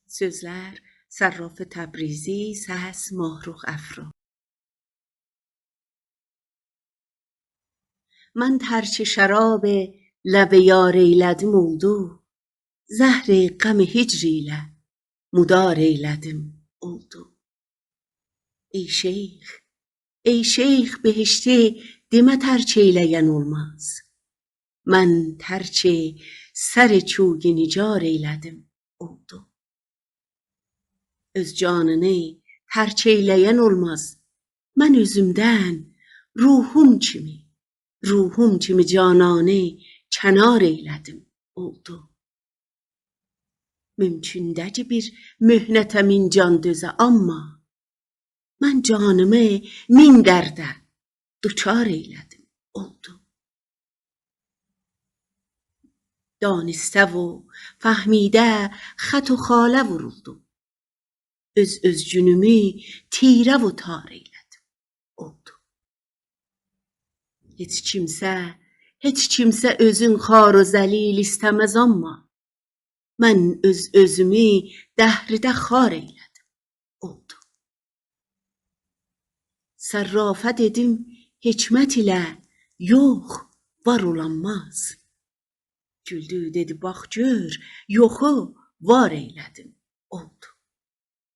Sözlər Sərraf Təbrizi, səs Mahrux Əfra. Mən tərçi şərab لب یار eylədim oldu, zəhr qəm hicr ilə mudar eylədim oldu. Ey şeyx behişti demə tərk eyləyən olmaz. Mən tərçi sər çugi nicar eylədim oldu. Öz canını tərk eyləyən olmaz. Mən özümdən ruhum kimi cananı kənar eylədim oldu. Mümkündə ki bir möhnətə min can dözə, amma mən canımı min dərdə duçar eylədim oldu. دانسته و فهمیده خط و خاله vuruldu. Öz günümü tirə و tar eylədim oldu. Heç kimsə özün xar و zəlil istəməz, amma mən özümü dəhrdə xar eylədim oldu. Sərrafə dedim hikmət ilə, yox, var olanmaz. Güldü dedi bax gör, yoxu var eylədim oldu.